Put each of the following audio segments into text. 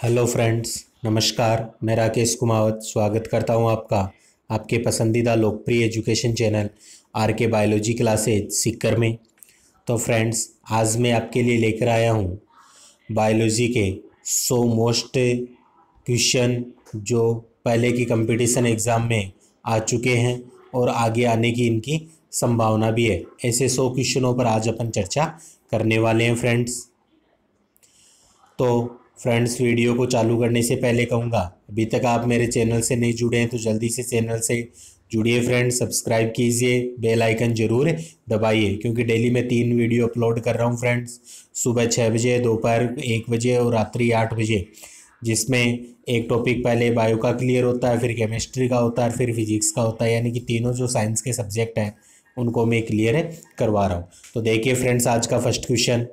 Hello friends, नमस्कार। मैं राकेश कुमावत स्वागत करता हूं आपका आपके पसंदीदा लोकप्रिय एजुकेशन चैनल आर के बायोलॉजी क्लासेज सीकर में। तो फ्रेंड्स, आज मैं आपके लिए लेकर आया हूं बायोलॉजी के 100 मोस्ट क्वेश्चन जो पहले की कंपटीशन एग्ज़ाम में आ चुके हैं और आगे आने की इनकी संभावना भी है। ऐसे 100 क्वेश्चनों पर आज अपन चर्चा करने वाले हैं फ्रेंड्स। तो फ्रेंड्स, वीडियो को चालू करने से पहले कहूँगा, अभी तक आप मेरे चैनल से नहीं जुड़े हैं तो जल्दी से चैनल से जुड़िए फ्रेंड्स। सब्सक्राइब कीजिए, बेल आइकन जरूर दबाइए क्योंकि डेली मैं 3 वीडियो अपलोड कर रहा हूँ फ्रेंड्स। सुबह 6 बजे, दोपहर 1 बजे और रात्रि 8 बजे, जिसमें एक टॉपिक पहले बायो का क्लियर होता है, फिर केमिस्ट्री का होता है, फिर फिजिक्स का होता है, यानी कि तीनों जो साइंस के सब्जेक्ट हैं उनको मैं क्लियर करवा रहा हूँ। तो देखिए फ्रेंड्स, आज का फर्स्ट क्वेश्चन,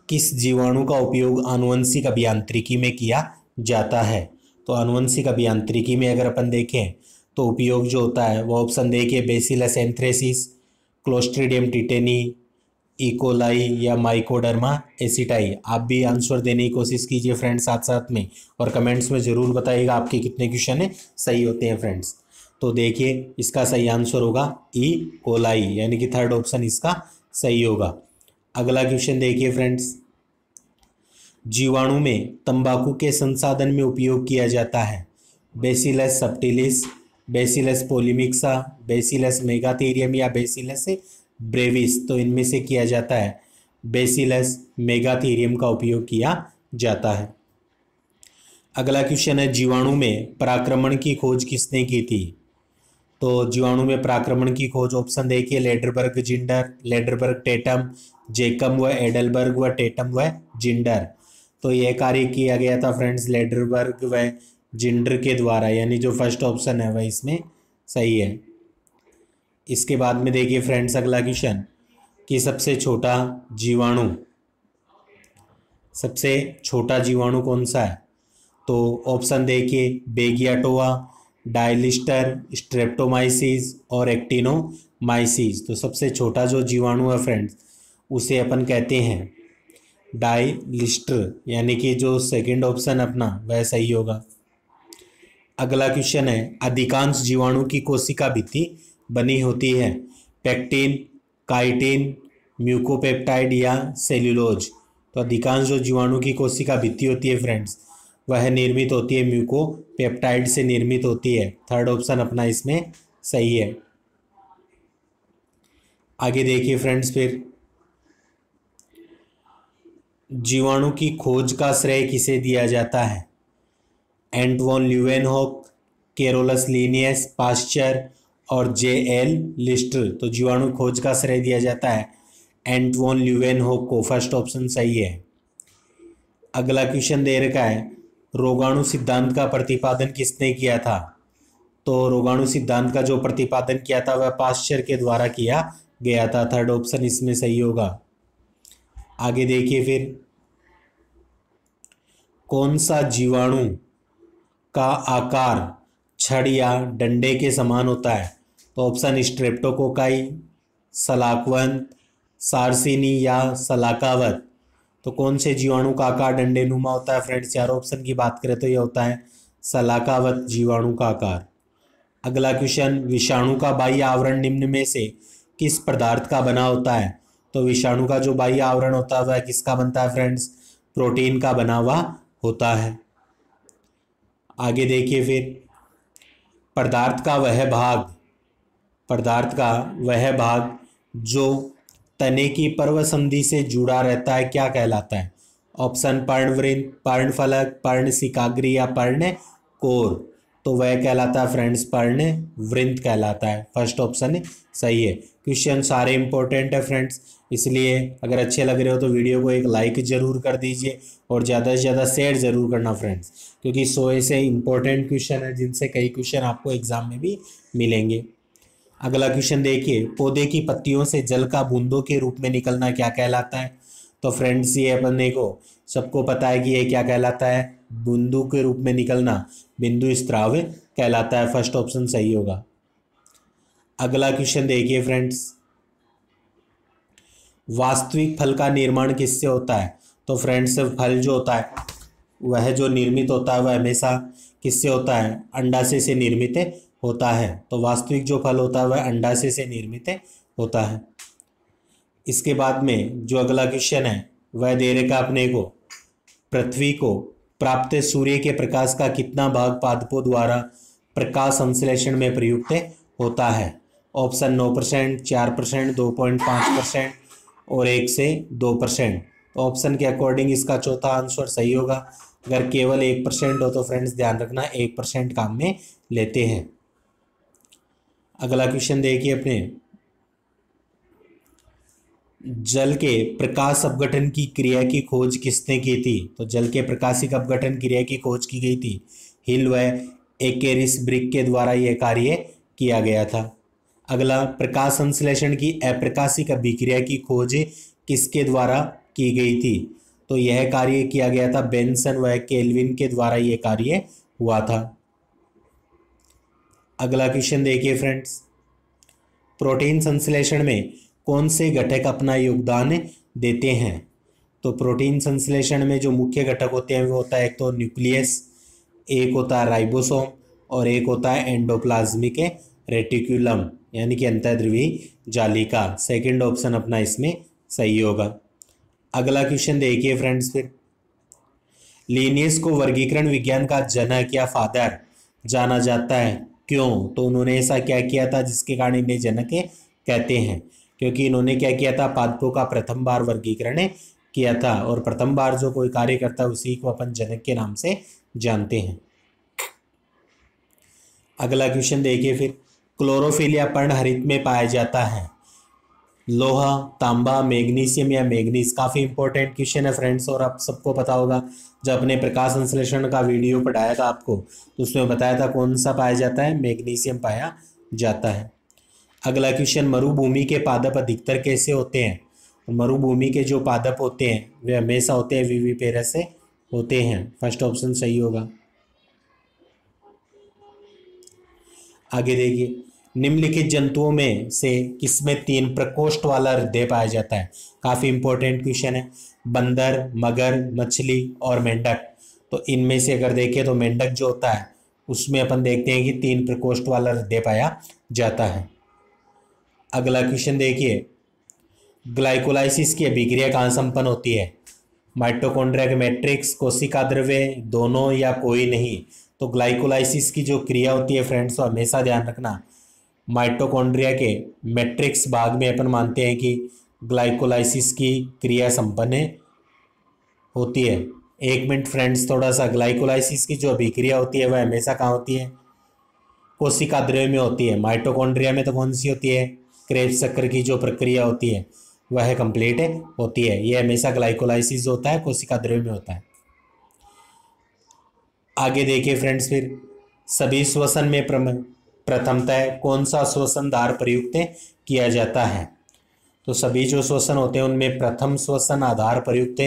किस जीवाणु का उपयोग आनुवंशिक अभियांत्रिकी में किया जाता है? तो आनुवंशिक अभियांत्रिकी में अगर अपन देखें तो उपयोग जो होता है वो ऑप्शन देखिए, bacillus anthracis, clostridium tetani, E coli or mycoderma aceti. आप भी आंसर देने की कोशिश कीजिए फ्रेंड्स साथ साथ में, और कमेंट्स में ज़रूर बताइएगा आपके कितने क्वेश्चन है सही होते हैं फ्रेंड्स। तो देखिए, इसका सही आंसर होगा ई कोलाई, यानी कि थर्ड ऑप्शन इसका सही होगा। अगला क्वेश्चन देखिए फ्रेंड्स, जीवाणु में तंबाकू के संसाधन में उपयोग किया जाता है? Bacillus subtilis, bacillus polymyxa, bacillus megaterium या बेसिलस ब्रेविस। तो इनमें से किया जाता है बेसिलस मेगाथेरियम का उपयोग किया जाता है। अगला क्वेश्चन है, जीवाणु में पराक्रमण की खोज किसने की थी? तो जीवाणु में पराक्रमण की खोज ऑप्शन देखिए, लेडरबर्ग जिंडर, लेडरबर्ग टेटम, जेकम व एडलबर्ग व टेटम व जिंडर। तो यह कार्य किया गया था फ्रेंड्स लेडरबर्ग व जिंडर के द्वारा, यानी जो फर्स्ट ऑप्शन है वह इसमें सही है। इसके बाद में देखिए फ्रेंड्स, अगला क्वेश्चन, कि सबसे छोटा जीवाणु कौन सा है? तो ऑप्शन देखिए, बेगियाटोवा, डायलिस्टर, स्ट्रेप्टोमाइसिस और एक्टिनोमाइसिस। तो सबसे छोटा जो जीवाणु है फ्रेंड्स उसे अपन कहते हैं डायलिस्टर, यानी कि जो सेकंड ऑप्शन अपना वह सही होगा। अगला क्वेश्चन है, अधिकांश जीवाणु की कोशिका भित्ति बनी होती है पेक्टिन, काइटिन, म्यूकोपेप्टाइड या सेल्यूलोज। तो अधिकांश जो जीवाणु की कोशिका भित्ति होती है फ्रेंड्स वह निर्मित होती है म्यूकोपेप्टाइड से निर्मित होती है। थर्ड ऑप्शन अपना इसमें सही है। आगे देखिए फ्रेंड्स, फिर जीवाणु की खोज का श्रेय किसे दिया जाता है? एंट von Leeuwenhoek, Carolus Linnaeus, pasture और जे.एल. लिस्टर। तो जीवाणु खोज का श्रेय दिया जाता है एंट वॉन ल्यूवेनहॉक को, फर्स्ट ऑप्शन सही है। अगला क्वेश्चन दे रखा है, रोगाणु सिद्धांत का प्रतिपादन किसने किया था? तो रोगाणु सिद्धांत का जो प्रतिपादन किया था वह पास्चर के द्वारा किया गया था। थर्ड ऑप्शन इसमें सही होगा। आगे देखिए, फिर कौन सा जीवाणु का आकार छड़ या डंडे के समान होता है? तो ऑप्शन स्ट्रेप्टोकोकाई, सलाकवंत, सारसिनी या सलाकावत। तो कौन से जीवाणु का आकार डंडे नुमा होता है फ्रेंड्स? चारों ऑप्शन की बात करें तो यह होता है सलाकावत जीवाणु का आकार। अगला क्वेश्चन, विषाणु का बाह्य आवरण निम्न में से किस पदार्थ का बना होता है? तो विषाणु का जो बाह्य आवरण होता है वह किसका बनता है फ्रेंड्स? प्रोटीन का बना हुआ होता है। आगे देखिए, फिर पदार्थ का वह भाग जो तने की पर्व संधि से जुड़ा रहता है क्या कहलाता है? ऑप्शन पर्णवृंत, पर्णफलक, पर्णशिकाग्र या पर्णकोर। तो वह कहलाता है फ्रेंड्स पर्णवृंत कहलाता है। फर्स्ट ऑप्शन सही है। क्वेश्चन सारे इंपॉर्टेंट है फ्रेंड्स, इसलिए अगर अच्छे लग रहे हो तो वीडियो को एक लाइक जरूर कर दीजिए और ज़्यादा से ज़्यादा शेयर जरूर करना फ्रेंड्स, क्योंकि 100 ऐसे इंपॉर्टेंट क्वेश्चन है जिनसे कई क्वेश्चन आपको एग्जाम में भी मिलेंगे। अगला क्वेश्चन देखिए, पौधे की पत्तियों से जल का बूंदों के रूप में निकलना क्या कहलाता है? तो फ्रेंड्स, ये अपन देखो सबको पता है कि ये क्या कहलाता है, बूंदों के रूप में निकलना बिंदु स्राव कहलाता है। फर्स्ट ऑप्शन सही होगा। अगला क्वेश्चन देखिए फ्रेंड्स, वास्तविक फल का निर्माण किससे होता है? तो फ्रेंड्स फल जो होता है वह जो निर्मित होता है वह हमेशा किससे होता है? अंडाशय से निर्मित होता है। तो वास्तविक जो फल होता है वह अंडाशय से निर्मित होता है। इसके बाद में जो अगला क्वेश्चन है वह दे रखा अपने को, पृथ्वी को प्राप्त सूर्य के प्रकाश का कितना भाग पादपों द्वारा प्रकाश संश्लेषण में प्रयुक्त होता है? ऑप्शन 9%, 4%, 2.5% और 1 से 2%। तो ऑप्शन के अकॉर्डिंग इसका चौथा आंसर सही होगा। अगर केवल 1% हो तो फ्रेंड्स ध्यान रखना 1% काम में लेते हैं। अगला क्वेश्चन देखिए अपने, जल के प्रकाश अपघटन की क्रिया की खोज किसने की थी? तो जल के प्रकाशिक अपघटन क्रिया की खोज की गई थी हिल व एकेरिस ब्रिक के द्वारा यह कार्य किया गया था। अगला, प्रकाश संश्लेषण की अप्रकाशिक अभिक्रिया की खोज किसके द्वारा की गई थी? तो यह कार्य किया गया था बेंसन व केल्विन के द्वारा यह कार्य हुआ था। अगला क्वेश्चन देखिए फ्रेंड्स, प्रोटीन संश्लेषण में कौन से घटक अपना योगदान देते हैं? तो प्रोटीन संश्लेषण में जो मुख्य घटक होते हैं वो होता है एक तो न्यूक्लियस, एक होता है राइबोसोम और एक होता है एंडोप्लाज्मिक रेटिकुलम यानी कि अंतःध्रुवी जालिका। सेकंड ऑप्शन अपना इसमें सही होगा। अगला क्वेश्चन देखिए फ्रेंड्स, फिर लिनियस को वर्गीकरण विज्ञान का जनक या फादर जाना जाता है, क्यों? तो उन्होंने ऐसा क्या किया था जिसके कारण इन्हें जनक कहते हैं? क्योंकि इन्होंने क्या किया था, पादपों का प्रथम बार वर्गीकरण किया था और प्रथम बार जो कोई कार्य करता है उसी को अपन जनक के नाम से जानते हैं। अगला क्वेश्चन देखिए फिर, क्लोरोफिल या पर्णहरित में पाया जाता है लोहा, तांबा, मैग्नीशियम या मैग्नीज। काफ़ी इंपॉर्टेंट क्वेश्चन है फ्रेंड्स और आप सबको पता होगा, जब अपने प्रकाश संश्लेषण का वीडियो पढ़ाया था आपको तो उसमें बताया था कौन सा पाया जाता है, मैग्नीशियम पाया जाता है। अगला क्वेश्चन, मरुभूमि के पादप अधिकतर कैसे होते हैं? मरुभूमि के जो पादप होते हैं वे हमेशा होते हैं विविपेरस से होते हैं। फर्स्ट ऑप्शन सही होगा। आगे देखिए, निम्नलिखित जंतुओं में से किसमें 3 प्रकोष्ठ वाला हृदय पाया जाता है? काफी इंपॉर्टेंट क्वेश्चन है। बंदर, मगर, मछली और मेंढक। तो इनमें से अगर देखें तो मेंढक जो होता है उसमें अपन देखते हैं कि 3 प्रकोष्ठ वाला हृदय पाया जाता है। अगला क्वेश्चन देखिए, ग्लाइकोलाइसिस की अभिक्रिया कहाँ संपन्न होती है? माइटोकॉन्ड्रिया के मैट्रिक्स, कोशिका द्रव्य, दोनों या कोई नहीं? तो ग्लाइकोलाइसिस की जो क्रिया होती है फ्रेंड्स तो हमेशा ध्यान रखना माइटोकॉन्ड्रिया के मैट्रिक्स भाग में अपन मानते हैं कि ग्लाइकोलाइसिस की क्रिया संपन्न होती है। एक मिनट फ्रेंड्स, थोड़ा सा, ग्लाइकोलाइसिस की जो अभिक्रिया होती है वह हमेशा कहाँ होती है? कोशिका द्रव्य में होती है। माइटोकॉन्ड्रिया में तो कौन सी होती है? क्रेब्स चक्र की जो प्रक्रिया होती है वह कंप्लीट होती है। यह हमेशा ग्लाइकोलाइसिस होता है, कोशिका द्रव्य में होता है। आगे देखिए फ्रेंड्स, फिर सभी श्वसन में प्रथमतः कौन सा श्वसन धार प्रयुक्त किया जाता है? तो सभी जो श्वसन होते हैं उनमें प्रथम श्वसन आधार प्रयुक्त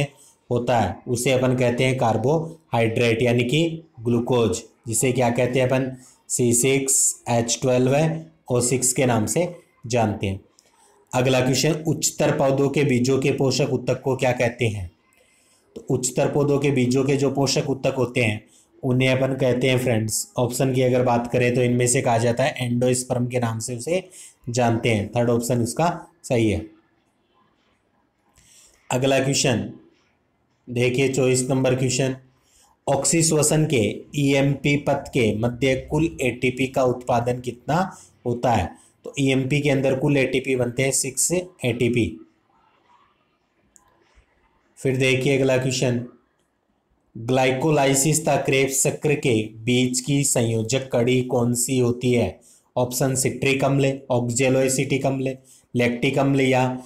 होता है, उसे अपन कहते हैं कार्बोहाइड्रेट यानी कि ग्लूकोज, जिसे क्या कहते हैं अपन C6H12O6 के नाम से जानते हैं। अगला क्वेश्चन, उच्चतर पौधों के बीजों के पोषक ऊतक को क्या कहते हैं? तो उच्चतर पौधों के बीजों के जो पोषक ऊतक होते हैं उन्हें अपन कहते हैं फ्रेंड्स, ऑप्शन की अगर बात करें तो इनमें से कहा जाता है एंडोस्पर्म के नाम से उसे जानते हैं। थर्ड ऑप्शन उसका सही है। अगला क्वेश्चन देखिए 24 नंबर क्वेश्चन, ऑक्सीश्वसन के ईएमपी पथ के मध्य कुल एटीपी का उत्पादन कितना होता है? तो ईएमपी के अंदर कुल एटीपी बनते हैं 6 एटीपी। फिर देखिए अगला क्वेश्चन, ग्लाइकोलाइसिस तथा क्रेब्स चक्र के बीच की संयोजक कड़ी कौन सी होती है? ऑप्शन सिट्रिक अम्ल, ऑक्जेलोएसिटिक अम्ल, लैक्टिक अम्ल या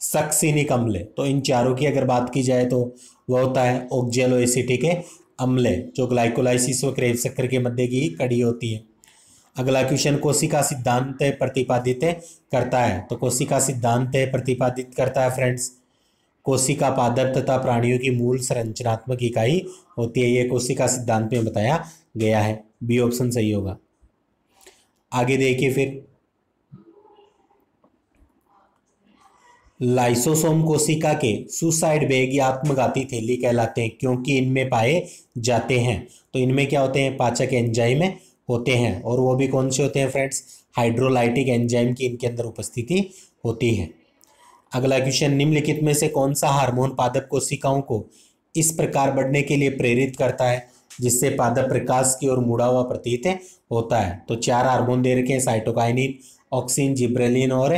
सक्सिनिक अम्ल। तो इन चारों की अगर बात की जाए तो वह होता है ऑक्जेलोएसिटिक अम्ल, जो ग्लाइकोलाइसिस व क्रेब्स चक्र के मध्य की कड़ी होती है। अगला क्वेश्चन, कोशिका सिद्धांत प्रतिपादित करता है? तो कोशिका सिद्धांत प्रतिपादित करता है फ्रेंड्स, कोशिका पादप तथा प्राणियों की मूल संरचनात्मक इकाई होती है। यह कोशिका सिद्धांत में बताया गया है। बी ऑप्शन सही होगा। आगे देखिए फिर, लाइसोसोम कोशिका के सुसाइड बैग या आत्मघाती थैली कहलाते हैं क्योंकि इनमें पाए जाते हैं। तो इनमें क्या होते हैं, पाचक एंजाइम होते हैं, और वो भी कौन से होते हैं फ्रेंड्स, हाइड्रोलाइटिक एंजाइम की इनके अंदर उपस्थिति होती है। अगला क्वेश्चन, निम्नलिखित में से कौन सा हार्मोन पादप कोशिकाओं को इस प्रकार बढ़ने के लिए प्रेरित करता है जिससे पादप प्रकाश की ओर मुड़ा हुआ प्रतीत होता है। तो 4 हार्मोन दे रखे हैं, साइटोकाइनिन, ऑक्सिन, जिब्रेलिन और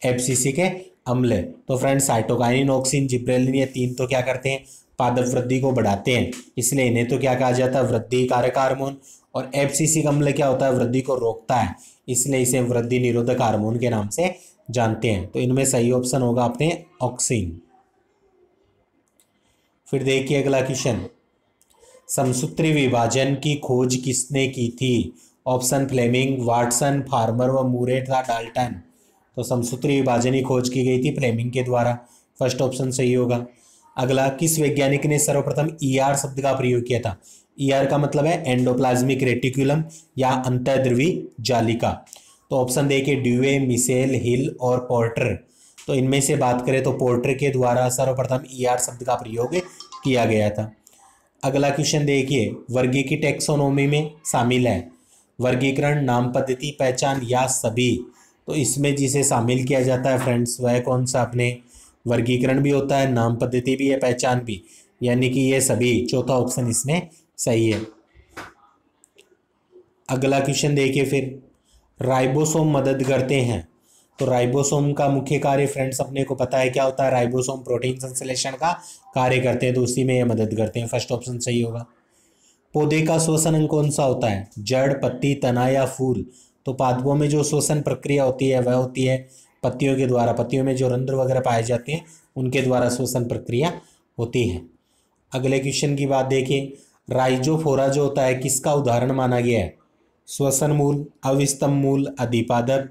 एब्सिसिक अम्ल। तो फ्रेंड्स साइटोकाइनिन, ऑक्सिन, जिब्रेलिन ये 3 तो क्या करते हैं, पादप वृद्धि को बढ़ाते हैं, इसलिए इन्हें तो क्या कहा जाता है, वृद्धि कारक हार्मोन। और एब्सिसिक अम्ल क्या होता है, वृद्धि को रोकता है, इसलिए इसे वृद्धि निरोधक हार्मोन के नाम से जानते हैं। तो इनमें सही ऑप्शन होगा अपने ऑक्सिन। फिर देखिए अगला क्वेश्चन, समसूत्री विभाजन की खोज किसने की थी। ऑप्शन फ्लेमिंग, वाटसन, फार्मर व मूरे तथा डाल्टन। तो समसूत्री विभाजन की खोज की गई थी फ्लेमिंग के द्वारा, फर्स्ट ऑप्शन सही होगा। अगला, किस वैज्ञानिक ने सर्वप्रथम ईआर शब्द का प्रयोग किया था। ईआर का मतलब है एंडोप्लाज्मिक रेटिकुलम या अंतःद्रवी जालिका। तो ऑप्शन देखिए, ड्यूए, मिशेल, हिल और पोर्टर। तो इनमें से बात करें तो पोर्टर के द्वारा सर्वप्रथम ईआर शब्द का प्रयोग किया गया था। अगला क्वेश्चन देखिए, वर्गीय की टैक्सोनॉमी में शामिल है वर्गीकरण, नाम पद्धति, पहचान या सभी। तो इसमें जिसे शामिल किया जाता है फ्रेंड्स वह कौन सा, अपने वर्गीकरण भी होता है, नाम पद्धति भी है, पहचान भी, यानी कि ये सभी, चौथा ऑप्शन इसमें सही है। अगला क्वेश्चन देखिए फिर, राइबोसोम मदद करते हैं। तो राइबोसोम का मुख्य कार्य फ्रेंड्स अपने को पता है क्या होता है, राइबोसोम प्रोटीन संश्लेषण का कार्य करते हैं, तो उसी में ये मदद करते हैं, फर्स्ट ऑप्शन सही होगा। पौधे का श्वसन अंग कौन सा होता है, जड़, पत्ती, तना या फूल। तो पादपों में जो श्वसन प्रक्रिया होती है वह होती है पत्तियों के द्वारा, पत्तियों में जो रंध्र वगैरह पाए जाते हैं उनके द्वारा श्वसन प्रक्रिया होती है। अगले क्वेश्चन की बात देखिए, राइजोफोरा जो होता है किसका उदाहरण माना गया है, श्वसन मूल, अविस्तंभ मूल, अधिपादप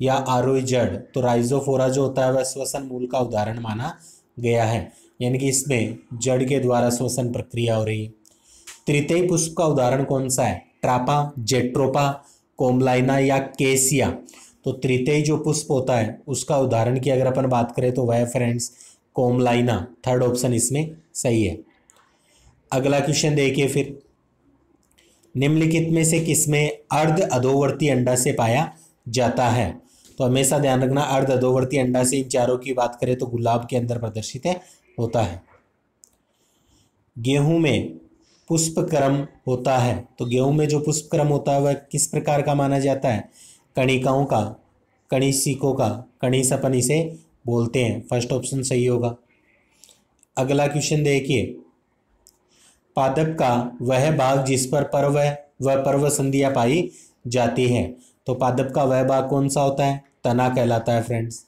या आरोही जड़। तो राइजोफोरा जो होता है वह श्वसन मूल का उदाहरण माना गया है, यानी कि इसमें जड़ के द्वारा श्वसन प्रक्रिया हो रही है। तृतीय पुष्प का उदाहरण कौन सा है, ट्रापा, जेट्रोपा, कोमलाइना या केसिया। तो तृतीय जो पुष्प होता है उसका उदाहरण की अगर अपन बात करें तो वह फ्रेंड्स कोमलाइना, थर्ड ऑप्शन इसमें सही है। अगला क्वेश्चन देखिए फिर, निम्नलिखित में से किसमें अर्ध अधोवर्ती अंडा से पाया जाता है। तो हमेशा ध्यान रखना, अर्ध अधोवर्ती अंडा से इन चारों की बात करें तो गुलाब के अंदर प्रदर्शित होता है। गेहूं में पुष्पक्रम होता है। तो गेहूं में जो पुष्पक्रम होता है वह किस प्रकार का माना जाता है, कणिकाओं का, कणिसिकों का, कणिस अपन इसे बोलते हैं, फर्स्ट ऑप्शन सही होगा। अगला क्वेश्चन देखिए, पादप का वह भाग जिस पर पर्व व पर्व संधियां पाई जाती है। तो पादप का वह भाग कौन सा होता है, तना कहलाता है फ्रेंड्स।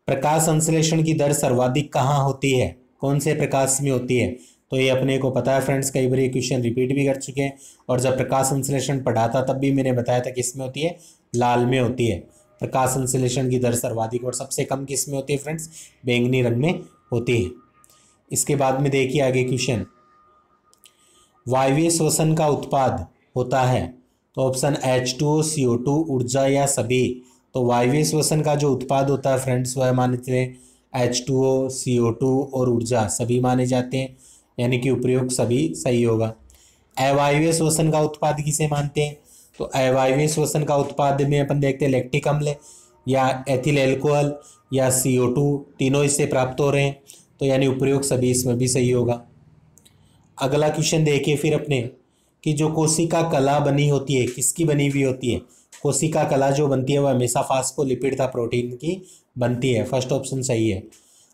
प्रकाश संश्लेषण की दर सर्वाधिक कहाँ होती है, कौन से प्रकाश में होती है। तो ये अपने को पता है फ्रेंड्स, कई बार ये क्वेश्चन रिपीट भी कर चुके हैं, और जब प्रकाश संश्लेषण पढ़ा था तब भी मैंने बताया था किस में होती है, लाल में होती है प्रकाश संश्लेषण की दर सर्वाधिक, और सबसे कम किस में होती है फ्रेंड्स, बैंगनी रंग में होती है। इसके बाद में देखिए आगे क्वेश्चन, वायवीय श्वसन का उत्पाद होता है। तो ऑप्शन H2O, CO2, ऊर्जा या सभी। तो वायवीय श्वसन का जो उत्पाद होता है फ्रेंड्स वह मानते हैं H2O, CO2 और ऊर्जा सभी माने जाते हैं, यानी कि उपयुक्त सभी सही होगा। अवायवीय श्वसन का उत्पाद किसे मानते हैं। तो अवायवीय श्वसन का उत्पाद में अपन देखते हैं लैक्टिक अम्ल या एथिल एल्कोहल या CO2, तीनों इससे प्राप्त हो रहे हैं, तो यानी उपयुक्त सभी इसमें भी सही होगा। अगला क्वेश्चन देखिए फिर अपने, कि जो कोशिका कला बनी होती है किसकी बनी हुई होती है। कोशिका कला जो बनती है वह हमेशा फास्फोलिपिड तथा प्रोटीन की बनती है, फर्स्ट ऑप्शन सही है।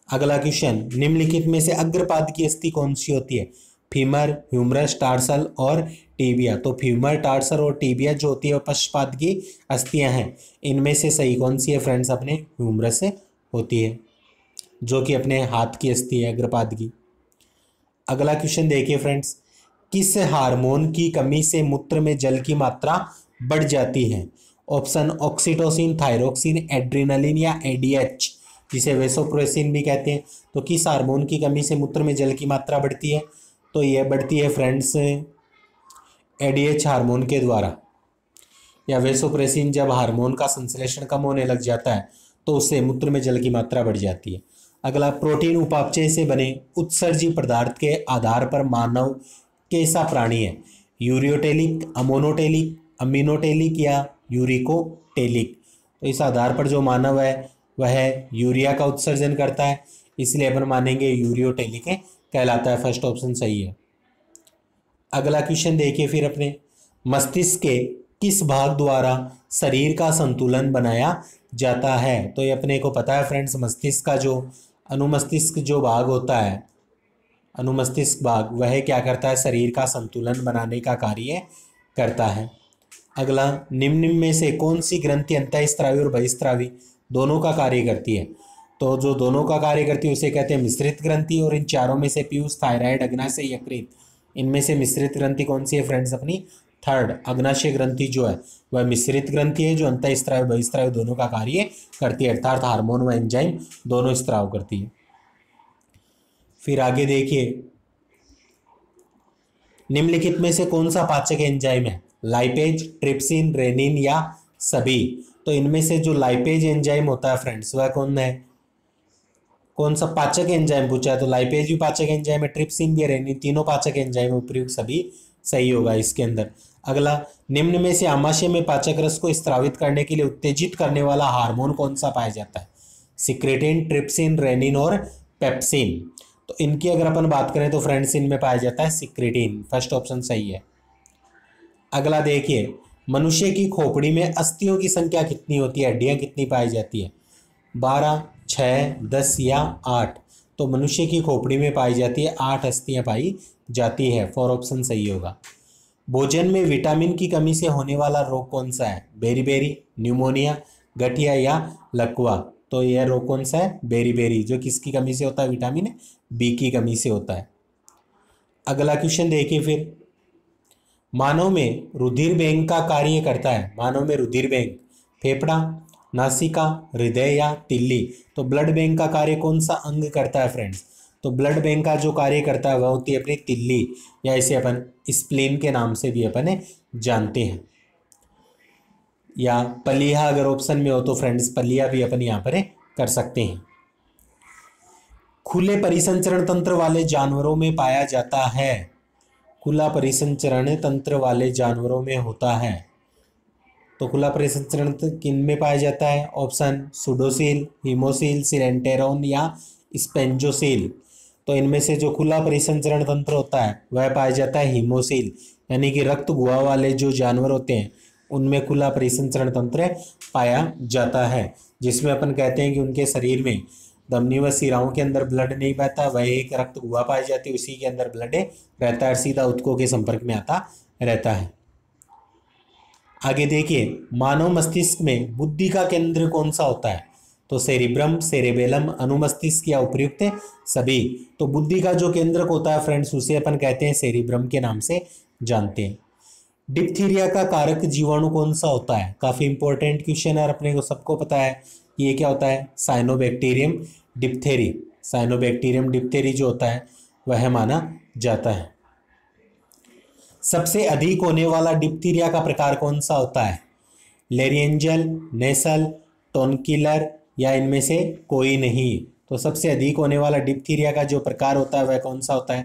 अगला क्वेश्चन, निम्नलिखित में से अग्रपाद की अस्थि कौन सी होती है, फीमर, ह्यूमरस, टार्सल और टीबिया। तो फीमर, टार्सल और टीबिया जो होती है वह पश्चपाद की अस्थियां हैं, इनमें से सही कौन सी है फ्रेंड्स, अपने ह्यूमरस से होती है, जो कि अपने हाथ की अस्थि है अग्रपाद की। अगला क्वेश्चन देखिए फ्रेंड्स, किस हार्मोन की कमी से मूत्र में जल की मात्रा बढ़ जाती है। ऑप्शन ऑक्सीटोसिन, थायरोक्सिन, एड्रेनालिन या एडीएच, जिसे वेसोप्रेसिन भी कहते हैं। तो किस हार्मोन की कमी से मूत्र में जल की मात्रा बढ़ती है। तो यह बढ़ती है फ्रेंड्स एडीएच हार्मोन के द्वारा, या वेसोप्रेसिन जब हार्मोन का संश्लेषण कम होने लग जाता है तो उससे मूत्र में जल की मात्रा बढ़ जाती है। अगला, प्रोटीन उपापचय से बने उत्सर्जी पदार्थ के आधार पर मानव कैसा प्राणी है? यूरियोटेलिक, अमोनोटेलिक, अमीनोटेलिक या यूरिकोटेलिक? तो इस आधार पर जो मानव है वह यूरिया का उत्सर्जन करता है, इसलिए अपन मानेंगे यूरियोटेलिक है, कहलाता है। फर्स्ट ऑप्शन सही है। अगला क्वेश्चन देखिए फिर अपने, मस्तिष्क के किस भाग द्वारा शरीर का संतुलन बनाया जाता है? तो ये अपने को पता है फ्रेंड्स, मस्तिष्क का जो अनुमस्तिष्क जो भाग होता है, अनुमस्तिष्क भाग, वह क्या करता है? शरीर का संतुलन बनाने का कार्य करता है। अगला, निम्न में से कौन सी ग्रंथि अंतःस्रावी और बहिस्रावी दोनों का कार्य करती है? तो जो दोनों का कार्य करती है उसे कहते हैं मिश्रित ग्रंथि। और इन चारों में से पीयूष, थायराइड, अग्नाशय, यकृत, इनमें से मिश्रित ग्रंथि कौन सी है फ्रेंड्स? अपनी थर्ड, अग्नाशय ग्रंथि जो है वह मिश्रित ग्रंथि है, जो अंतःस्रावी बहिस्रावी दोनों का कार्य करती है, अर्थात हार्मोन व एंजाइम दोनों स्त्राव करती है। फिर आगे देखिए, निम्नलिखित में से कौन सा पाचक एंजाइम है? लाइपेज, ट्रिप्सिन, रेनिन या सभी? तो इनमें से जो लाइपेज एंजाइम होता है फ्रेंड्स वह कौन है? कौन सा पाचक एंजाइम पूछा है? तो लाइपेज भी पाचक एंजाइम है, ट्रिप्सिन भी, रेनिन, तीनों पाचक एंजाइम, उपयुक्त सभी सही होगा इसके अंदर। अगला, निम्न में से आमाशय में पाचक रस को स्त्रावित करने के लिए उत्तेजित करने वाला हार्मोन कौन सा पाया जाता है? सिक्रेटिन, ट्रिप्सिन, रेनिन और पेप्सिन? तो इनकी अगर अपन बात करें तो फ्रेंड्स इनमें पाया जाता है सिक्रेटिन। फर्स्ट ऑप्शन सही है। अगला देखिए, मनुष्य की खोपड़ी में अस्थियों की संख्या कितनी होती है? हड्डियां कितनी पाई जाती है? 12, 6, 10 या 8? तो मनुष्य की खोपड़ी में पाई जाती है 8 अस्थियां पाई जाती है। 4 ऑप्शन सही होगा। भोजन में विटामिन की कमी से होने वाला रोग कौन सा है? बेरीबेरी, न्यूमोनिया, गठिया या लकवा? तो यह रोग कौन सा है? बेरीबेरी, जो किसकी कमी से होता है? विटामिन बी की कमी से होता है। अगला क्वेश्चन देखिए फिर, मानव में रुधिर बैंक का कार्य करता है? मानव में रुधिर बैंक फेफड़ा, नासिका, हृदय या तिल्ली? तो ब्लड बैंक का कार्य कौन सा अंग करता है फ्रेंड्स? तो ब्लड बैंक का जो कार्य करता है वह होती है अपनी तिल्ली, या इसे अपन स्प्लीन के नाम से भी अपन जानते हैं, या पलिया अगर ऑप्शन में हो तो फ्रेंड्स पलिया भी अपन यहाँ पर कर सकते हैं। खुले परिसंचरण तंत्र वाले जानवरों में पाया जाता है? खुला परिसंचरण तंत्र वाले जानवरों में होता है, तो खुला परिसंचरण किन में पाया जाता है? ऑप्शन, सुडोसील, हीमोसील, सिलेंटेरोन या स्पेंजोसील? तो इनमें से जो खुला परिसंचरण तंत्र होता है वह पाया जाता है हीमोसील, यानी कि रक्त गुहा वाले जो जानवर होते हैं उनमें खुला परिसंचरण तंत्र पाया जाता है, जिसमें अपन कहते हैं कि उनके शरीर में धमनी व सिराओं के अंदर ब्लड नहीं बहता, वह एक रक्त गुहा पाई जाती है, उसी के अंदर ब्लड रहता है, सीधा ऊतकों के संपर्क में आता रहता है। आगे देखिए, मानव मस्तिष्क में बुद्धि का केंद्र कौन सा होता है? तो सेरिब्रम, सेरेबेलम, अनुमस्तिष्क या उपयुक्त सभी? तो बुद्धि का जो केंद्रक होता है फ्रेंड्स उसे अपन कहते हैं सेरिब्रम के नाम से जानते हैं। डिप्थीरिया का कारक जीवाणु कौन सा होता है? काफी इंपॉर्टेंट क्वेश्चन है, अपने को सबको पता है कि ये क्या होता है? Cyanobacterium diphtheriae. साइनोबैक्टीरियम डिप्थेरी जो होता है वह माना जाता है। सबसे अधिक होने वाला डिप्थीरिया का प्रकार कौन सा होता है? लेरियंजल, नेसल, टोनकिलर या इनमें से कोई नहीं? तो सबसे अधिक होने वाला डिप्थीरिया का जो प्रकार होता है वह कौन सा होता है?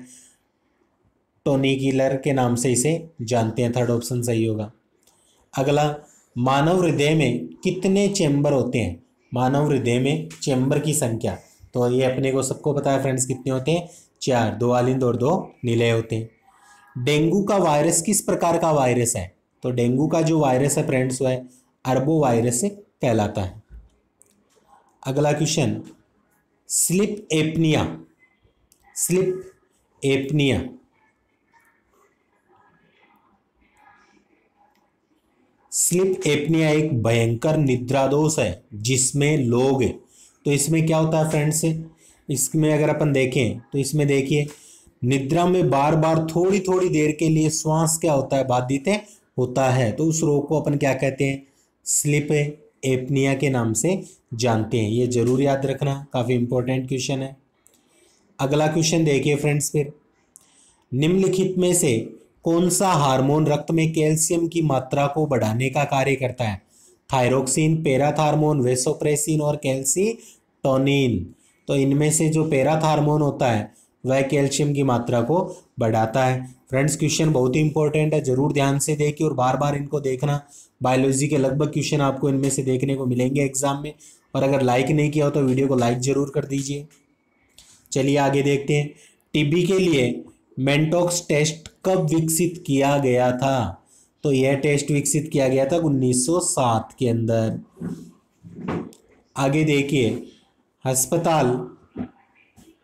टोनिकिलर के नाम से इसे जानते हैं। थर्ड ऑप्शन सही होगा। अगला, मानव हृदय में कितने चेंबर होते हैं? मानव हृदय में चेंबर की संख्या, तो ये अपने को सबको पता है फ्रेंड्स कितने होते हैं? 4, 2 आलिंद और 2 निलय होते हैं। डेंगू का वायरस किस प्रकार का वायरस है? तो डेंगू का जो वायरस है फ्रेंड्स वह अरबो वायरस कहलाता है। अगला question, sleep apnoea. Sleep apnoea sleep apnoea एक भयंकर निद्रा दोष है जिसमें लोग, तो इसमें क्या होता है फ्रेंड्स? इसमें अगर अपन देखें तो इसमें देखिए, निद्रा में बार बार थोड़ी थोड़ी देर के लिए श्वास क्या होता है? बाधित होता है, तो उस रोग को अपन क्या कहते हैं? स्लीप एपनिया के नाम से जानते हैं। ये जरूर याद रखना, काफी इंपॉर्टेंट क्वेश्चन है। अगला क्वेश्चन देखिए फ्रेंड्स फिर, निम्नलिखित में से कौन सा हार्मोन रक्त में कैल्शियम की मात्रा को बढ़ाने का कार्य करता है? थायरोक्सिन, पैराथार्मोन, वेसोप्रेसिन और कैल्सीटोनिन। तो इनमें से जो पैराथार्मोन होता है वह कैल्शियम की मात्रा को बढ़ाता है। फ्रेंड्स क्वेश्चन बहुत ही इंपॉर्टेंट है, जरूर ध्यान से देखिए और बार बार इनको देखना। बायोलॉजी के लगभग क्वेश्चन आपको इनमें से देखने को मिलेंगे एग्जाम में। और अगर लाइक नहीं किया हो तो वीडियो को लाइक जरूर कर दीजिए। चलिए आगे देखते हैं। टीबी के लिए मेंटोक्स टेस्ट कब विकसित किया गया था? तो यह टेस्ट विकसित किया गया था 1907 के अंदर। आगे देखिए, अस्पताल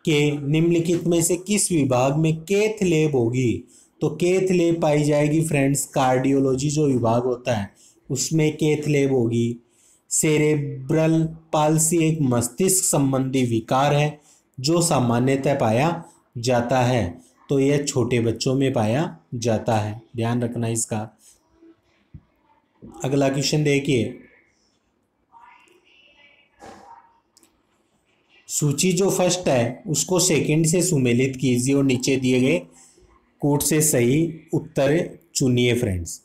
के निम्नलिखित में से किस विभाग में कैथ लैब होगी? तो कैथ लैब पाई जाएगी फ्रेंड्स कार्डियोलॉजी जो विभाग होता है उसमें कैथ लैब होगी। सेरेब्रल पाल्सी एक मस्तिष्क संबंधी विकार है जो सामान्यतः पाया जाता है। तो यह छोटे बच्चों में पाया जाता है, ध्यान रखना इसका। अगला क्वेश्चन देखिए, सूची जो फर्स्ट है उसको सेकंड से सुमेलित कीजिए और नीचे दिए गए कोड से सही उत्तर चुनिए फ्रेंड्स।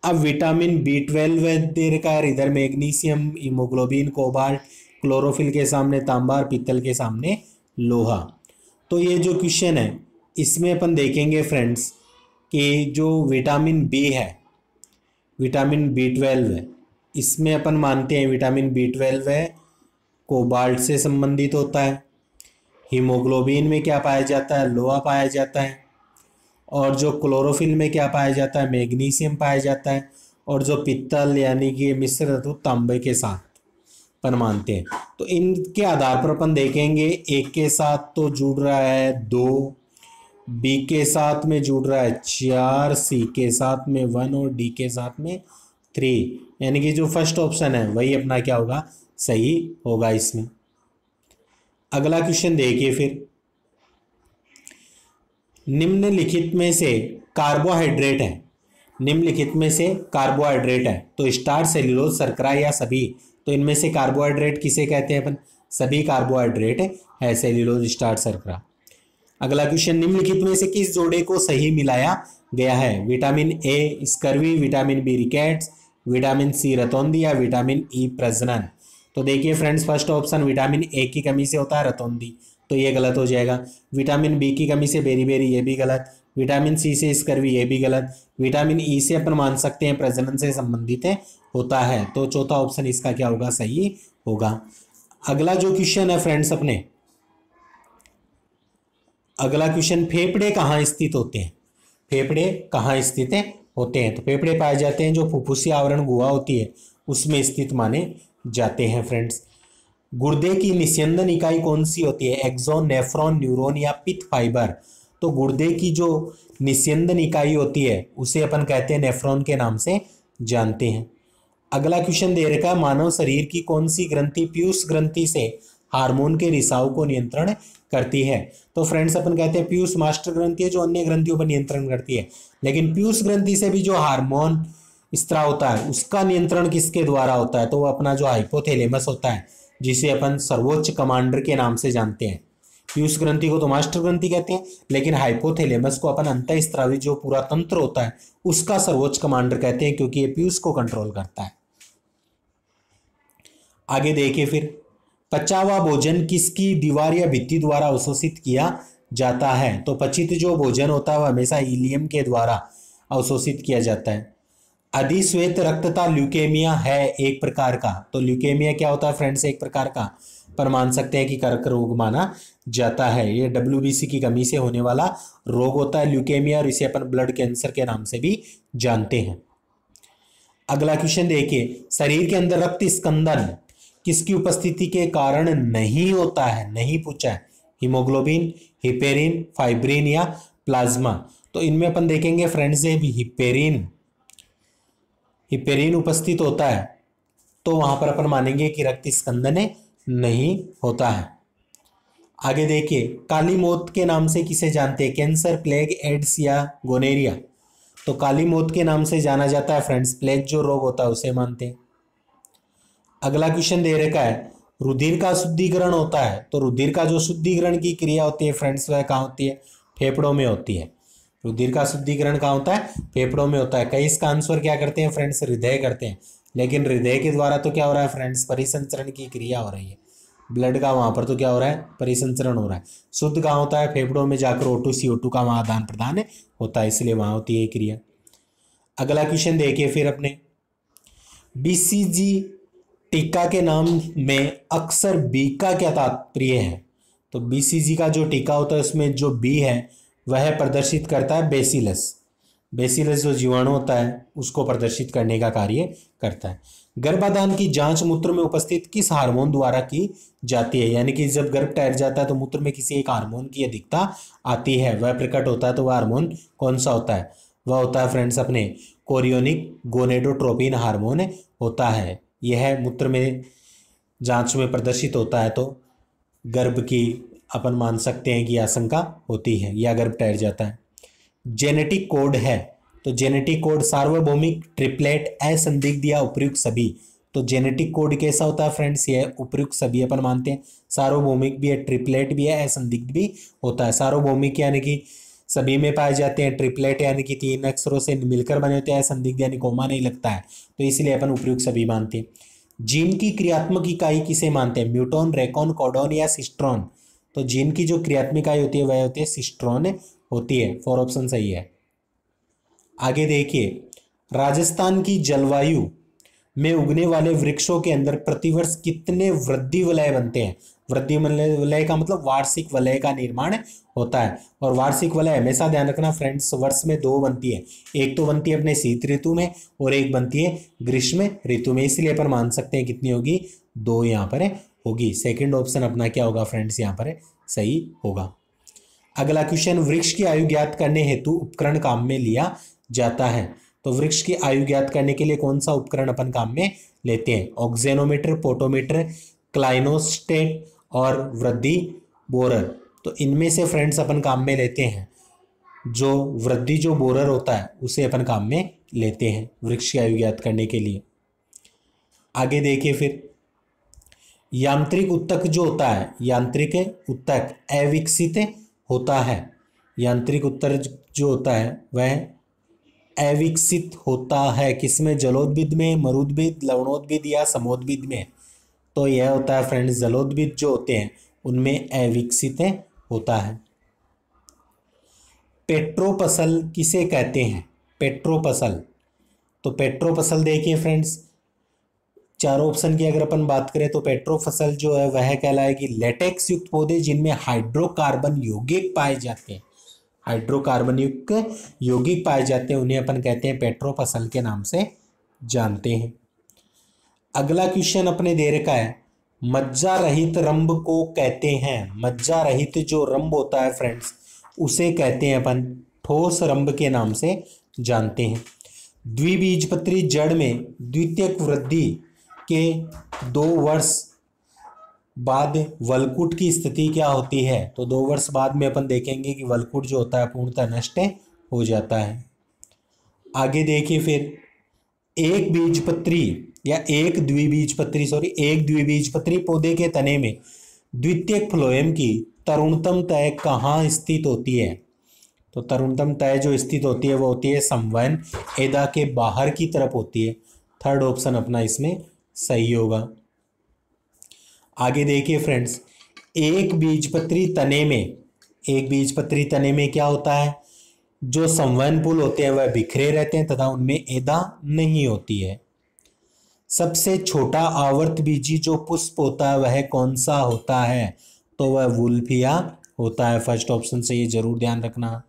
अब विटामिन B12 दे रखा है, इधर मैग्नीशियम, हीमोग्लोबिन, कोबाल्ट, क्लोरोफिल के सामने तांबा और पीतल के सामने लोहा। तो ये जो क्वेश्चन है इसमें अपन देखेंगे फ्रेंड्स कि जो विटामिन बी है, विटामिन B12 है, इसमें अपन मानते हैं विटामिन B12 है कोबाल्ट से संबंधित होता है। हीमोग्लोबिन में क्या पाया जाता है? लोहा पाया जाता है। और जो क्लोरोफिल में क्या पाया जाता है? मैग्नीशियम पाया जाता है। और जो पित्तल यानी कि मिश्र धातु तांबे के साथ अपन मानते हैं। तो इनके आधार पर अपन देखेंगे, एक के साथ तो जुड़ रहा है 2, बी के साथ में जुड़ रहा है 4, सी के साथ में 1 और डी के साथ में 3, यानी कि जो फर्स्ट ऑप्शन है वही अपना क्या होगा? सही होगा इसमें। अगला क्वेश्चन देखिए फिर, निम्नलिखित में से कार्बोहाइड्रेट है, निम्नलिखित में से कार्बोहाइड्रेट है तो स्टार्च, सेल्यूलोज, शर्करा या सभी? तो इनमें से कार्बोहाइड्रेट किसे कहते हैं अपन? सभी कार्बोहाइड्रेट है, सेल्यूलोज, स्टार्च, शर्करा। अगला क्वेश्चन, निम्नलिखित में से किस जोड़े को सही मिलाया गया है? Vitamin A scurvy, vitamin B rickets, vitamin C रतौंधी या विटामिन ई प्रजनन? तो देखिए friends, first option vitamin A की कमी से होता है रतौंधी, तो ये गलत हो जाएगा। विटामिन बी की कमी से बेरी, ये भी गलत। विटामिन सी से स्कर्वी, ये भी गलत। विटामिन ई से अपन मान सकते हैं प्रजनन से संबंधित होता है, तो चौथा ऑप्शन इसका क्या होगा? सही होगा। अगला जो क्वेश्चन है फ्रेंड्स अपने, अगला क्वेश्चन, फेफड़े कहाँ स्थित होते हैं? फेफड़े कहाँ स्थित होते हैं? तो फेफड़े पाए जाते हैं जो फुफ्फुसी आवरण गुहा होती है उसमें स्थित माने जाते हैं फ्रेंड्स। गुर्दे की निस्यंदन इकाई कौन सी होती है? एक्सोन, नेफ्रॉन, न्यूरॉन या पित्त फाइबर? तो गुर्दे की जो निस्यंदन इकाई होती है उसे अपन कहते हैं नेफ्रॉन के नाम से जानते हैं। अगला क्वेश्चन दे रखा है, मानव शरीर की कौन सी ग्रंथि पीयूष ग्रंथि से हार्मोन के रिसाव को नियंत्रण करती है? तो फ्रेंड्स अपन कहते हैं पीयूष मास्टर ग्रंथि है जो अन्य ग्रंथियों पर नियंत्रण करती है, लेकिन पीयूष ग्रंथि से भी जो हार्मोन स्त्राव होता है उसका नियंत्रण किसके द्वारा होता है? तो वो अपना जो हाइपोथैलेमस होता है जिसे अपन सर्वोच्च कमांडर के नाम से जानते हैं। पीयूष ग्रंथि को तो मास्टर ग्रंथि कहते हैं, लेकिन हाइपोथैलेमस को अपन अंतःस्रावी जो पूरा तंत्र होता है उसका सर्वोच्च कमांडर कहते हैं, क्योंकि ये पीयूष को कंट्रोल करता है। आगे देखिए फिर, पचा हुआ भोजन किसकी दीवार या भित्ति द्वारा अवशोषित किया जाता है? तो पचित जो भोजन होता है वह हमेशा इलियम के द्वारा अवशोषित किया जाता है। अधिश्वेत रक्तता ल्यूकेमिया है एक प्रकार का, तो ल्यूकेमिया क्या होता है फ्रेंड्स? एक प्रकार का पर मान सकते हैं कि कर्क रोग माना जाता है। ये WBC की कमी से होने वाला रोग होता है ल्यूकेमिया, और इसे अपन ब्लड कैंसर के नाम से भी जानते हैं। अगला क्वेश्चन देखिए, शरीर के अंदर रक्त स्कंदन किसकी उपस्थिति के कारण नहीं होता है? नहीं पूछा है। हीमोग्लोबिन, हिपेरिन, फाइब्रिन या प्लाज्मा? तो इनमें अपन देखेंगे फ्रेंड्स हिपेरिन उपस्थित होता है, तो वहां पर अपन मानेंगे कि रक्त स्कंदन नहीं होता है। आगे देखिए, काली मौत के नाम से किसे जानते हैं? कैंसर, प्लेग, एड्स या गोनेरिया? तो काली मौत के नाम से जाना जाता है फ्रेंड्स, प्लेग जो रोग होता है उसे मानते हैं। अगला क्वेश्चन दे रखा है, रुधिर का शुद्धिकरण होता है, तो रुधिर का जो शुद्धिकरण की क्रिया होती है फ्रेंड्स वह कहाँ होती है? फेफड़ों में होती है। रुधिर का शुद्धिकरण कहाँ होता है? फेफड़ों में होता है। कई इसका आंसर क्या करते हैं फ्रेंड्स? हृदय करते हैं, लेकिन हृदय के द्वारा तो क्या हो रहा है फ्रेंड्स, परिसंचरण की क्रिया हो रही है। ब्लड का वहां पर तो क्या हो रहा है, परिसंचरण हो रहा है। शुद्ध कहाँ होता है, फेफड़ों में जाकर O2 CO2 का वहां आदान प्रदान होता है, इसलिए वहां होती है क्रिया। अगला क्वेश्चन देखिए फिर अपने, बीसीजी टीका के नाम में अक्सर बी का क्या तात्पर्य है। तो बीसीजी का जो टीका होता है उसमें जो बी है वह प्रदर्शित करता है बेसिलस। बेसिलस जो जीवाणु होता है उसको प्रदर्शित करने का कार्य करता है। गर्भाधान की जांच मूत्र में उपस्थित किस हार्मोन द्वारा की जाती है, यानी कि जब गर्भ ठहर जाता है तो मूत्र में किसी एक हार्मोन की अधिकता आती है, वह प्रकट होता है, तो वह हार्मोन कौन सा होता है, वह होता है फ्रेंड्स अपने कोरियोनिक गोनेडोट्रोपिन हार्मोन होता है। यह मूत्र में जांच में प्रदर्शित होता है तो गर्भ की अपन मान सकते हैं कि आशंका होती है या गर्भ ठहर जाता है। जेनेटिक कोड है, तो जेनेटिक कोड सार्वभौमिक, ट्रिपलेट, असंदिग्ध या उपर्युक्त सभी। तो जेनेटिक कोड कैसा होता है फ्रेंड्स, ये उपर्युक्त सभी अपन मानते हैं। सार्वभौमिक भी है, ट्रिपलेट भी है, असंदिग्ध भी होता है। सार्वभौमिक यानी कि सभी में पाए जाते हैं, ट्रिपलेट यानी कि 3 अक्षरों से मिलकर बने होते हैं, असंदिग्ध यानी कोमा नहीं लगता है, तो इसलिए अपन उपर्युक्त सभी मानते हैं। जीन की क्रियात्मक इकाई किसे मानते हैं, म्यूटोन, रेकॉन, कोडोन या सिस्ट्रॉन। तो जीन की जो क्रियात्मक इकाई होती है वह होती है सिस्ट्रॉन होती है। 4 ऑप्शन सही है। आगे देखिए, राजस्थान की जलवायु में उगने वाले वृक्षों के अंदर प्रतिवर्ष कितने वृद्धि वलय बनते हैं। वृद्धि वलय का मतलब वार्षिक वलय का निर्माण होता है, और वार्षिक वलय हमेशा ध्यान रखना फ्रेंड्स, वर्ष में 2 बनती है। एक तो बनती है अपने शीत ऋतु में और एक बनती है ग्रीष्म ऋतु में, इसलिए अपन मान सकते हैं कितनी होगी, 2 यहाँ पर होगी। सेकंड ऑप्शन अपना क्या होगा फ्रेंड्स, यहाँ पर सही होगा। अगला क्वेश्चन, वृक्ष की आयु ज्ञात करने हेतु उपकरण काम में लिया जाता है। तो वृक्ष की आयु ज्ञात करने के लिए कौन सा उपकरण अपन काम में लेते हैं, ऑक्जेनोमीटर, पोटोमीटर, क्लाइनोस्टेट और वृद्धि बोरर। तो इनमें से फ्रेंड्स अपन काम में लेते हैं जो वृद्धि जो बोरर होता है उसे अपन काम में लेते हैं वृक्ष की आयु ज्ञात करने के लिए। आगे देखिए फिर, यांत्रिक उत्तक जो होता है, यांत्रिक उत्तक अविकसित होता है। यांत्रिक उत्तक जो होता है वह अविकसित होता है किसमें, जलोद्भिद में, मरुद्भिद, लवणोद्भिद या समोद्भिद में। तो यह होता है फ्रेंड्स, जलोद्भिद जो होते हैं उनमें अविकसित होता है। पेट्रोपसल किसे कहते हैं, पेट्रोपसल। तो पेट्रोपसल देखिए फ्रेंड्स, चारों ऑप्शन की अगर अपन बात करें तो पेट्रोफसल जो है वह कहलाएगी लेटेक्स युक्त पौधे जिनमें हाइड्रोकार्बन यौगिक पाए जाते हैं। हाइड्रोकार्बन युक्त यौगिक पाए जाते हैं उन्हें अपन कहते हैं पेट्रोफसल के नाम से जानते हैं। अगला क्वेश्चन अपने दे रखा है, मज्जा रहित रंभ को कहते हैं। मज्जा रहित जो रंभ होता है फ्रेंड्स उसे कहते हैं अपन ठोस रंभ के नाम से जानते हैं। द्विबीजपत्री जड़ में द्वितीयक वृद्धि के 2 वर्ष बाद वलकुट की स्थिति क्या होती है। तो 2 वर्ष बाद में अपन देखेंगे कि वलकुट जो होता है पूर्णतः नष्ट हो जाता है। आगे देखिए फिर, एक द्विबीजपत्री पौधे के तने में द्वितीयक फ्लोएम की तरुणतम तय कहाँ स्थित होती है। तो तरुणतम तय जो स्थित होती है वो होती है संवहन एदा के बाहर की तरफ होती है। थर्ड ऑप्शन अपना इसमें सही होगा। आगे देखिए फ्रेंड्स, एक बीजपत्री तने में क्या होता है, जो संवहन पुल होते हैं वह बिखरे रहते हैं तथा उनमें एदा नहीं होती है। सबसे छोटा आवर्त बीजी जो पुष्प होता है वह कौन सा होता है, तो वह वुल्फिया होता है। फर्स्ट ऑप्शन से ये जरूर ध्यान रखना।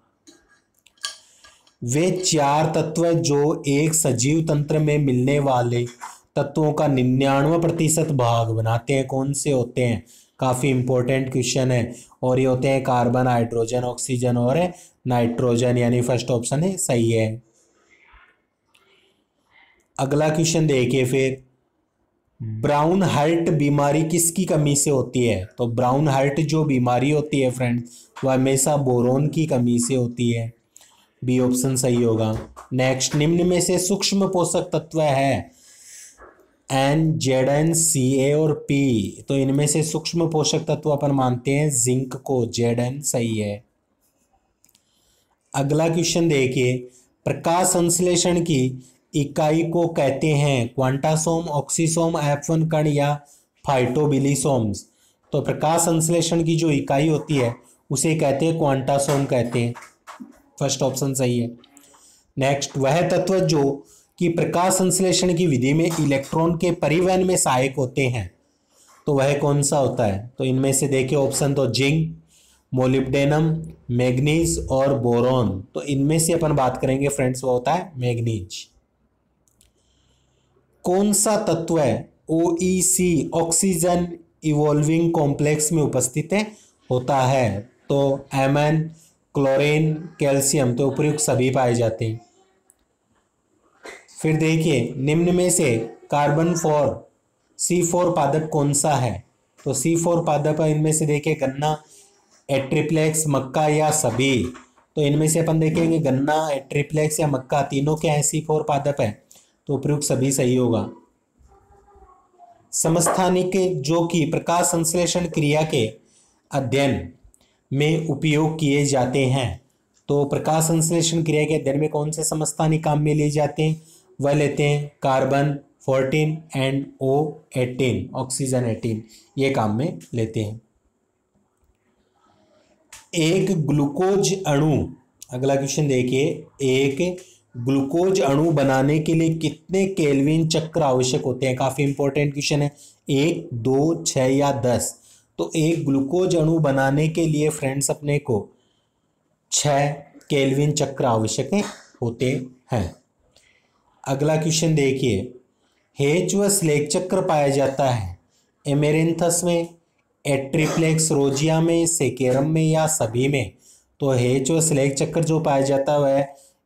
वे 4 तत्व जो एक सजीव तंत्र में मिलने वाले तत्वों का 99% भाग बनाते हैं कौन से होते हैं, काफी इंपॉर्टेंट क्वेश्चन है। और ये होते हैं कार्बन, हाइड्रोजन, ऑक्सीजन और नाइट्रोजन, यानी फर्स्ट ऑप्शन है सही है। अगला क्वेश्चन देखिए फिर, ब्राउन हार्ट बीमारी किसकी कमी से होती है। तो ब्राउन हार्ट जो बीमारी होती है फ्रेंड्स वह हमेशा बोरोन की कमी से होती है। बी ऑप्शन सही होगा। नेक्स्ट, निम्न में से सूक्ष्म पोषक तत्व है एन, जेड एन, सी ए और पी। तो इनमें से सूक्ष्म पोषक तत्व अपन मानते हैं जिंक को, जेड एन सही है। अगला क्वेश्चन देखिए, प्रकाश संश्लेषण की इकाई को कहते हैं? क्वांटासोम, ऑक्सीसोम, F1 कण या फाइटोबिलिसोम्स। तो प्रकाश संश्लेषण की जो इकाई होती है उसे कहते हैं क्वांटासोम कहते हैं। फर्स्ट ऑप्शन सही है। नेक्स्ट, वह तत्व जो कि प्रकाश संश्लेषण की विधि में इलेक्ट्रॉन के परिवहन में सहायक होते हैं, तो वह कौन सा होता है? तो इनमें से देखिए ऑप्शन तो जिंक, मोलिब्डेनम, मैग्नीज और बोरॉन। तो इनमें से अपन बात करेंगे फ्रेंड्स, वो होता है मैग्नीज। कौन सा तत्व है OEC ऑक्सीजन इवॉल्विंग कॉम्प्लेक्स में उपस्थित होता है? तो Mn, क्लोरीन, कैल्शियम। तो उपयुक्त सभी पाए जाते हैं। फिर देखिए निम्न में से कार्बन 4 C4 पादप कौन सा है? तो C4 पादप इनमें से देखिए गन्ना, एट्रिप्लेक्स, मक्का या सभी। तो इनमें से अपन देखेंगे गन्ना, एट्रिप्लेक्स या मक्का तीनों क्या है? C4 पादप है। तो उपयुक्त सभी सही होगा। समस्थानिक जो कि प्रकाश संश्लेषण क्रिया के अध्ययन में उपयोग किए जाते हैं, तो प्रकाश संश्लेषण क्रिया के अध्ययन में कौन से समस्थानिक काम में लिए जाते हैं? वह लेते हैं कार्बन 14 एंड O18, ऑक्सीजन 18, ये काम में लेते हैं। एक ग्लूकोज अणु, अगला क्वेश्चन देखिए, एक ग्लूकोज अणु बनाने के लिए कितने केल्विन चक्र आवश्यक होते हैं? काफी इंपॉर्टेंट क्वेश्चन है। 1, 2, 6 या 10। तो एक ग्लूकोज अणु बनाने के लिए फ्रेंड्स अपने को 6 केल्विन चक्र आवश्यक होते हैं। अगला क्वेश्चन देखिए, हेच व स्लेग चक्र पाया जाता है एमेरेंथस में, एट्रिप्लेक्स रोजिया में, सेकेरम में या सभी में? तो हेच व स्लेग चक्र जो पाया जाता है वह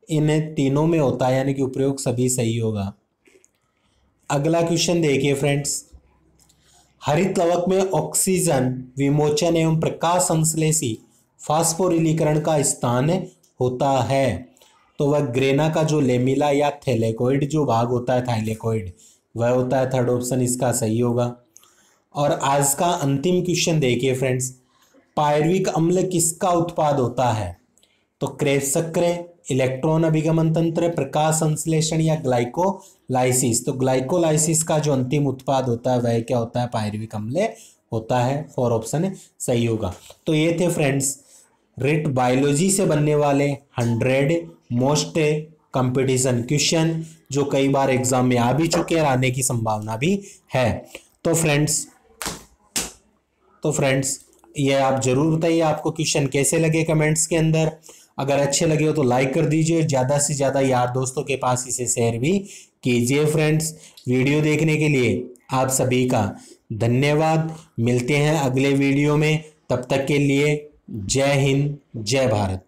इन तीनों में होता है, यानी कि उपयोग सभी सही होगा। अगला क्वेश्चन देखिए फ्रेंड्स, हरित लवक में ऑक्सीजन विमोचन एवं प्रकाश संश्लेषी फास्फोरिलीकरण का स्थान होता है। तो वह ग्रेना का जो लेमिला या थैलेकोइड जो भाग होता है, थाइलेकोइड, वह होता है। थर्ड ऑप्शन इसका सही होगा। और आज का अंतिम क्वेश्चन देखिए फ्रेंड्स, पायरुविक अम्ल किसका उत्पाद होता है? तो क्रेब्स चक्र, इलेक्ट्रॉन अभिगमन तंत्र, प्रकाश संश्लेषण या ग्लाइकोलाइसिस। तो ग्लाइकोलाइसिस का जो अंतिम उत्पाद होता है वह क्या होता है? पायरुविक अम्ल होता है। 4 ऑप्शन सही होगा। तो ये थे फ्रेंड्स रिट बायोलॉजी से बनने वाले 100 मोस्ट कंपटीशन क्वेश्चन, जो कई बार एग्जाम में आ भी चुके हैं और आने की संभावना भी है। तो फ्रेंड्स ये आप जरूर बताइए आपको क्वेश्चन कैसे लगे कमेंट्स के अंदर। अगर अच्छे लगे हो तो लाइक कर दीजिए, ज़्यादा से ज़्यादा यार दोस्तों के पास इसे शेयर भी कीजिए। फ्रेंड्स वीडियो देखने के लिए आप सभी का धन्यवाद। मिलते हैं अगले वीडियो में, तब तक के लिए जय हिंद, जय भारत।